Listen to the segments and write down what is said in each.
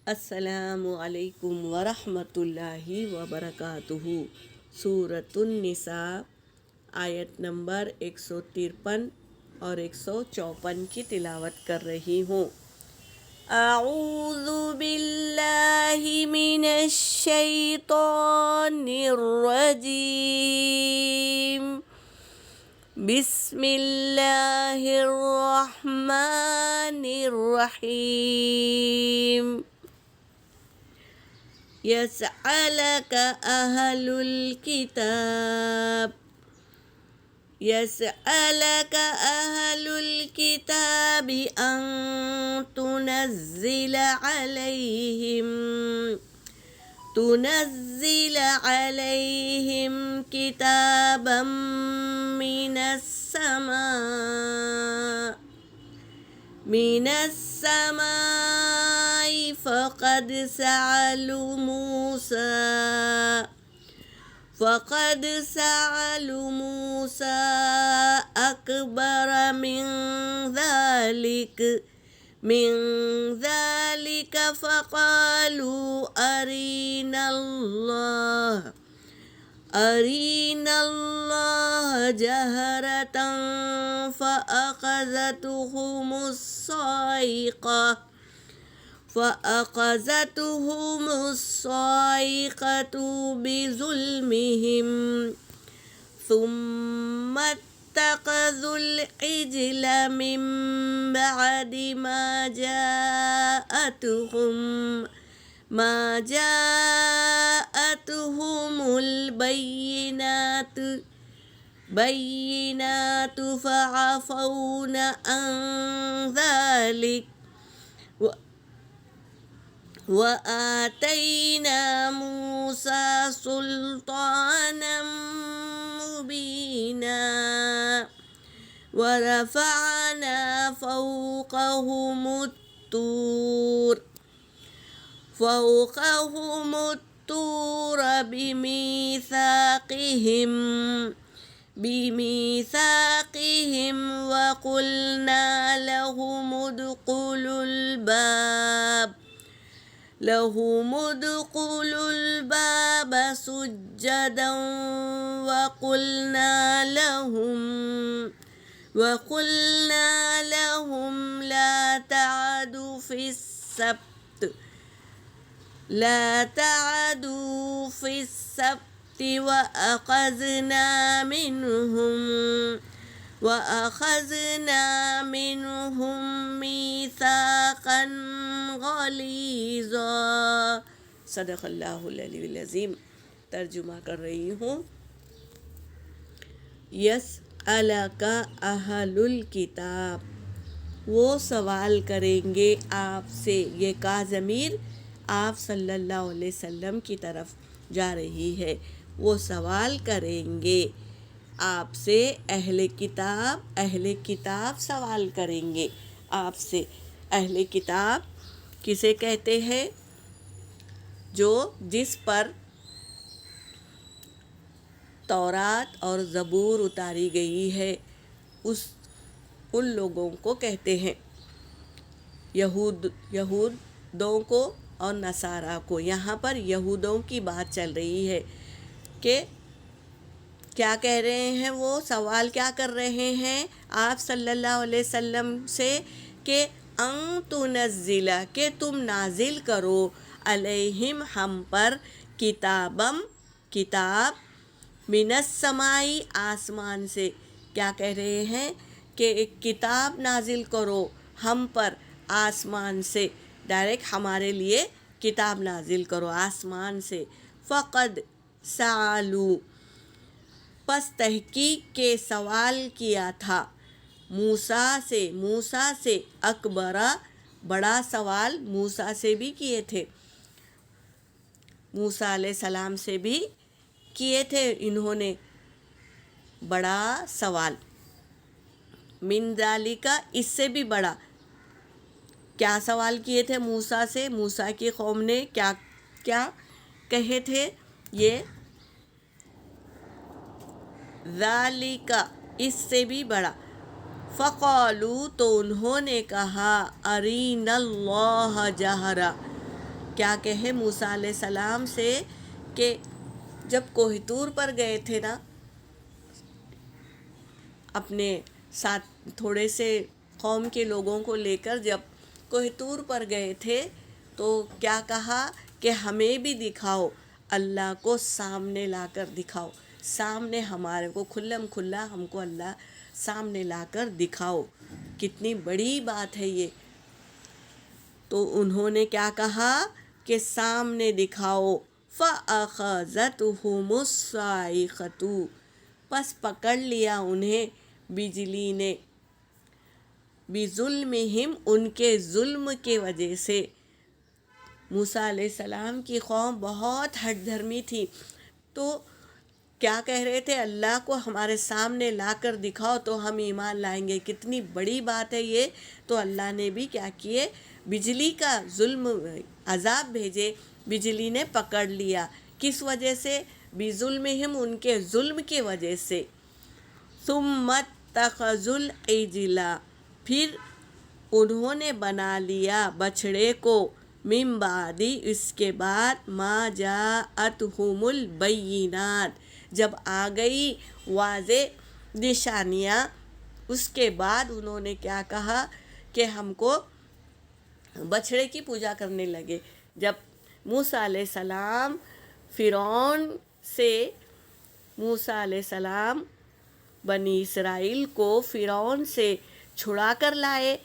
السلام علیکم ورحمۃ اللہ وبرکاتہ۔ سورۃ النساء آیت نمبر 153 اور 154 کی تلاوت کر رہی ہوں۔ اعوذ باللہ من الشیطان الرجیم، بسم اللہ الرحمن الرحیم۔ يسألك أهل الكتاب أن تنزل عليهم كتابا من السماء فقد سألوا موسى أكبر من ذلك فقالوا أرنا الله جهرة فأخذتهم الصاعقة بظلمهم ثم اتخذوا العجل من بعد ما جاءتهم البينات فعفونا عن ذلك وآتينا موسى سلطانا مبينا ورفعنا فوقهم الطور بميثاقهم وقلنا لهم ادخلوا الباب سجدا وقلنا لهم لا تعدوا في السبت وأخذنا منهم ميثاقا غليظا۔ صدق اللہ العلی العظیم۔ ترجمہ کر رہی ہوں۔ یسألک اہل الکتاب، وہ سوال کریں گے آپ سے، یہ کا ضمیر آپ صلی اللہ علیہ وسلم کی طرف جا رہی ہے۔ وہ سوال کریں گے آپ سے، اہل کتاب سوال کریں گے آپ سے۔ اہل کتاب کسے کہتے ہیں؟ جس پر تورات اور زبور اتاری گئی ہے، ان لوگوں کو کہتے ہیں، یہودوں کو اور نصارہ کو۔ یہاں پر یہودوں کی بات چل رہی ہے کہ کیا کہہ رہے ہیں، وہ سوال کیا کر رہے ہیں آپ صلی اللہ علیہ وسلم سے کہ ان تنزل، کہ تم نازل کرو، علیہم ہم پر، کتاب من السماء آسمان سے۔ کیا کہہ رہے ہیں کہ ایک کتاب نازل کرو ہم پر آسمان سے، ڈائریکٹ ہمارے لیے کتاب نازل کرو آسمان سے۔ فقد سألوا، پس تحقیق کے سوال کیا تھا، موسیٰ سے اکبرہ، بڑا سوال موسیٰ سے بھی کیے تھے، موسیٰ علیہ السلام سے بھی کیے تھے انہوں نے بڑا سوال، من ذالک، اس سے بھی بڑا۔ کیا سوال کیے تھے موسیٰ سے؟ موسیٰ کی قوم نے کیا کہے تھے؟ یہ ذالک، اس سے بھی بڑا۔ فقالو، تو انہوں نے کہا، ارین اللہ جہرا، کیا کہے موسیٰ علیہ السلام سے کہ جب کوہ طور پر گئے تھے نا، اپنے ساتھ تھوڑے سے قوم کے لوگوں کو لے کر جب کوہ طور پر گئے تھے تو کیا کہا کہ ہمیں بھی دکھاؤ، اللہ کو سامنے لا کر دکھاؤ، سامنے ہمارے کو کھلم کھلا ہم کو اللہ سامنے لا کر دکھاؤ، کتنی بڑی بات ہے یہ۔ تو انہوں نے کیا کہا کہ سامنے دکھاؤ، فَأَخَذَتْهُمُ الصَّاعِقَةُ، پس پکڑ لیا انہیں بجلی نے، بِظُلْمِهِمْ، ان کے ظلم کے وجہ سے۔ موسیٰ علیہ السلام کی قوم بہت ہٹ دھرمی تھی، تو کیا کہہ رہے تھے، اللہ کو ہمارے سامنے لا کر دکھاؤ تو ہم ایمان لائیں گے، کتنی بڑی بات ہے یہ۔ تو اللہ نے بھی کیا کیے، بجلی کا ظلم عذاب بھیجے، بجلی نے پکڑ لیا، کس وجہ سے، بظلمہم، ان کے ظلم کی وجہ سے۔ ثم اتخذوا العجل، پھر انہوں نے بنا لیا بچھڑے کو، من بعد، اس کے بعد، ما جاءتہم البینات، جب آ گئی واضح نشانیاں، اس کے بعد انہوں نے کیا کہا کہ ہم کو بچھڑے کی پوجا کرنے لگے۔ جب موسیٰ علیہ السلام موسیٰ علیہ السلام بنی اسرائیل کو فرعون سے چھڑا کر لائے،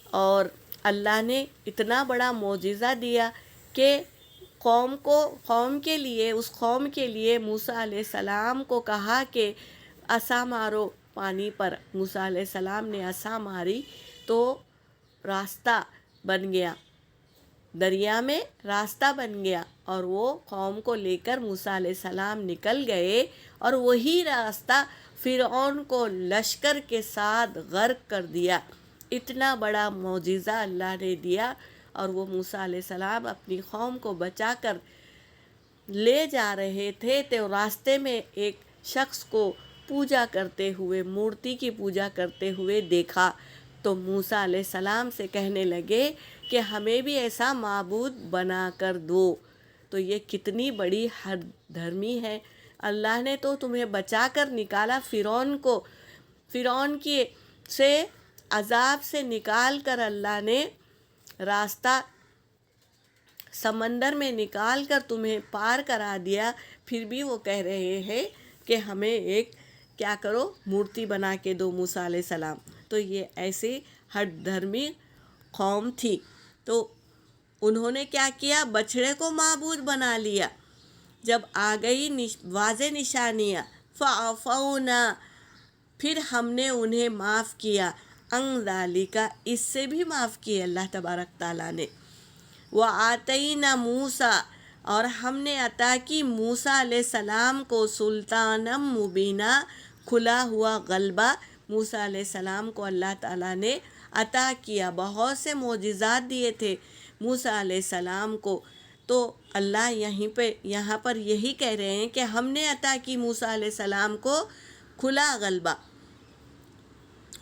اور اللہ نے اتنا بڑا معجزہ دیا کہ قوم کے لیے موسیٰ علیہ السلام کو کہا کہ عصا مارو پانی پر۔ موسیٰ علیہ السلام نے عصا ماری تو راستہ بن گیا، دریا میں راستہ بن گیا، اور وہ قوم کو لے کر موسیٰ علیہ السلام نکل گئے، اور وہی راستہ فرعون کو لشکر کے ساتھ غرق کر دیا۔ اتنا بڑا معجزہ اللہ نے دیا، اور وہ موسیٰ علیہ السلام اپنی قوم کو بچا کر لے جا رہے تھے تو راستے میں ایک شخص کو پوجا کرتے ہوئے، مورتی کی پوجا کرتے ہوئے دیکھا، تو موسیٰ علیہ السلام سے کہنے لگے کہ ہمیں بھی ایسا معبود بنا کر دو۔ تو یہ کتنی بڑی ہٹ دھرمی ہے، اللہ نے تو تمہیں بچا کر نکالا، فرعون کی سے عذاب سے نکال کر اللہ نے راستہ سمندر میں نکال کر تمہیں پار کرا دیا، پھر بھی وہ کہہ رہے ہیں کہ ہمیں ایک کیا کرو، مورتی بنا کے دو موسیٰ علیہ السلام۔ تو یہ ایسی ہٹ دھرمی قوم تھی، تو انہوں نے کیا کیا، بچھڑے کو معبود بنا لیا۔ جب آ گئی واضح نشانیاں، فعفونا، پھر ہم نے انہیں معاف کیا، عن ذالک، اس سے بھی معاف کیا اللہ تبارک تعالیٰ نے۔ وآتینا موسیٰ، اور ہم نے عطا کی موسیٰ علیہ السلام کو، سلطانا مبینہ، کھلا ہوا غلبہ، موسیٰ علیہ السلام کو اللہ تعالیٰ نے عطا کیا، بہت سے معجزات دیے تھے موسیٰ علیہ السلام کو۔ تو اللہ یہاں پر یہی کہہ رہے ہیں کہ ہم نے عطا کی موسیٰ علیہ السلام کو کھلا غلبہ۔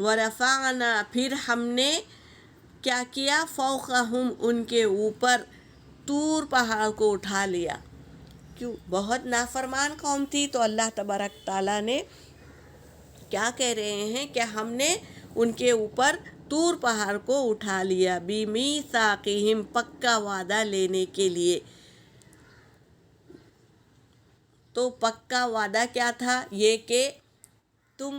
ورفعنا، پھر ہم نے کیا کیا، فوقہم، ان کے اوپر، طور پہاڑ کو اٹھا لیا۔ کیوں، بہت نافرمان قوم تھی، تو اللہ تبارک تعالیٰ نے کیا کہہ رہے ہیں کہ ہم نے ان کے اوپر طور پہاڑ کو اٹھا لیا، بِمِیثَاقِہِم، پکا وعدہ لینے کے لیے۔ تو پکا وعدہ کیا تھا، یہ کہ تم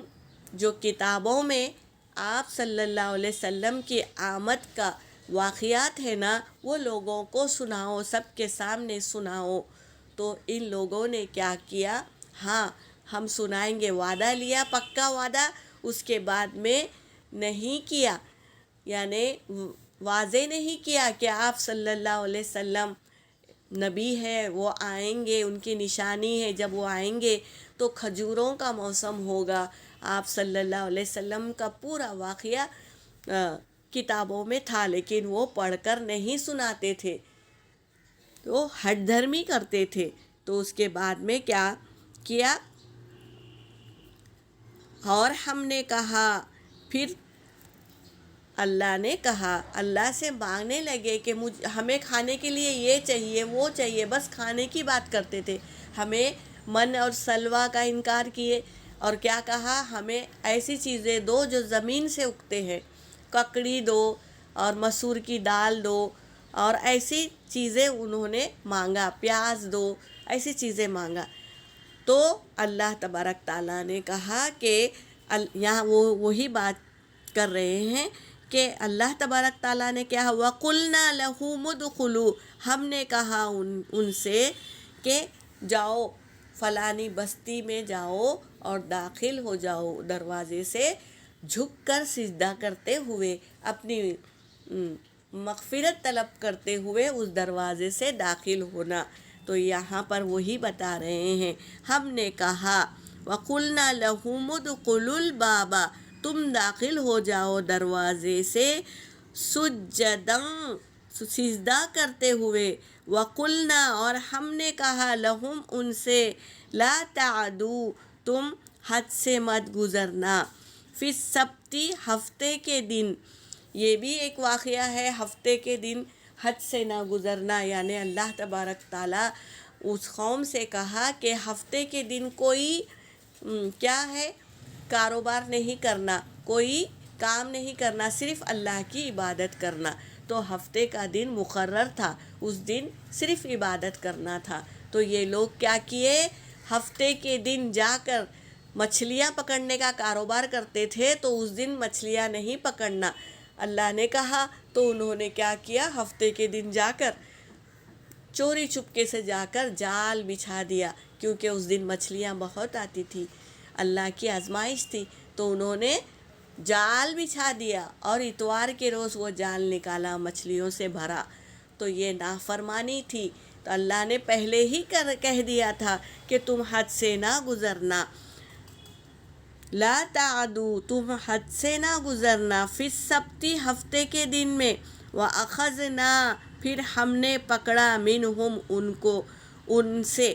جو کتابوں میں آپ صلی اللہ علیہ وسلم کی آمد کا واقعات ہے نا، وہ لوگوں کو سناؤ، سب کے سامنے سناؤ۔ تو ان لوگوں نے کیا کیا، ہاں ہم سنائیں گے، وعدہ لیا پکا وعدہ، اس کے بعد میں نہیں کیا، یعنی واضح نہیں کیا کہ آپ صلی اللہ علیہ وسلم نبی ہے، وہ آئیں گے، ان کی نشانی ہے، جب وہ آئیں گے تو کھجوروں کا موسم ہوگا۔ آپ صلی اللہ علیہ وسلم کا پورا واقعہ کتابوں میں تھا، لیکن وہ پڑھ کر نہیں سناتے تھے، تو ہٹ دھرمی کرتے تھے۔ تو اس کے بعد میں کیا کیا، اور ہم نے کہا، پھر اللہ نے کہا، اللہ سے مانگنے لگے کہ ہمیں کھانے کے لیے یہ چاہیے وہ چاہیے، بس کھانے کی بات کرتے تھے، ہمیں من اور سلوہ کا انکار کیے، اور کیا کہا، ہمیں ایسی چیزیں دو جو زمین سے اگتے ہیں، ککڑی دو اور مسور کی دال دو، اور ایسی چیزیں انہوں نے مانگا، پیاز دو، ایسی چیزیں مانگا۔ تو اللہ تبارک تعالیٰ نے کہا کہ یہاں وہی بات کر رہے ہیں کہ اللہ تبارک تعالیٰ نے کیا ہوا، قُلْنَا لَهُمُ ادْخُلُوا، ہم نے کہا ان سے کہ جاؤ فلانی بستی میں جاؤ اور داخل ہو جاؤ، دروازے سے جھک کر سجدہ کرتے ہوئے، اپنی مغفرت طلب کرتے ہوئے اس دروازے سے داخل ہونا۔ تو یہاں پر وہی بتا رہے ہیں، ہم نے کہا وَقُلْنَا لَهُمُ ادْخُلُوا الْبَابَ، تم داخل ہو جاؤ دروازے سے، سجداً سجدہ کرتے ہوئے، وَقُلْنَا اور ہم نے کہا، لَهُمْ ان سے، لا تعدوا تم حد سے مت گزرنا، فی السبت ہفتے کے دن، یہ بھی ایک واقعہ ہے، ہفتے کے دن حد سے نہ گزرنا، یعنی اللہ تبارک تعالیٰ اس قوم سے کہا کہ ہفتے کے دن کوئی کیا ہے، کاروبار نہیں کرنا، کوئی کام نہیں کرنا، صرف اللہ کی عبادت کرنا۔ تو ہفتے کا دن مقرر تھا، اس دن صرف عبادت کرنا تھا۔ تو یہ لوگ کیا کیے، ہفتے کے دن جا کر مچھلیاں پکڑنے کا کاروبار کرتے تھے، تو اس دن مچھلیاں نہیں پکڑنا اللہ نے کہا، تو انہوں نے کیا کیا، ہفتے کے دن جا کر چوری چپکے سے جا کر جال بچھا دیا، کیونکہ اس دن مچھلیاں بہت آتی تھی، اللہ کی آزمائش تھی، تو انہوں نے جال بچھا دیا، اور اتوار کے روز وہ جال نکالا، مچھلیوں سے بھرا۔ تو یہ نافرمانی تھی، تو اللہ نے پہلے ہی کہہ دیا تھا کہ تم حد سے نہ گزرنا، لا تعدوا تم حد سے نہ گزرنا، فی السبت ہفتے کے دن میں، وَأَخَذْنَا پھر ہم نے پکڑا، منہم ان کو، ان سے،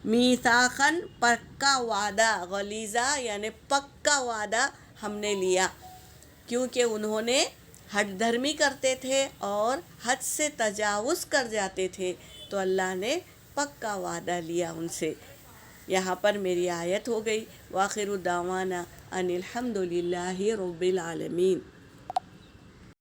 میثاقاً پکا وعدہ، غلیظہ یعنی پکا وعدہ ہم نے لیا، کیونکہ انہوں نے حد دھرمی کرتے تھے اور حد سے تجاوز کر جاتے تھے، تو اللہ نے پکا وعدہ لیا ان سے۔ یہاں پر میری آیت ہو گئی، وآخر دعوانا ان الحمد للہ رب العالمین۔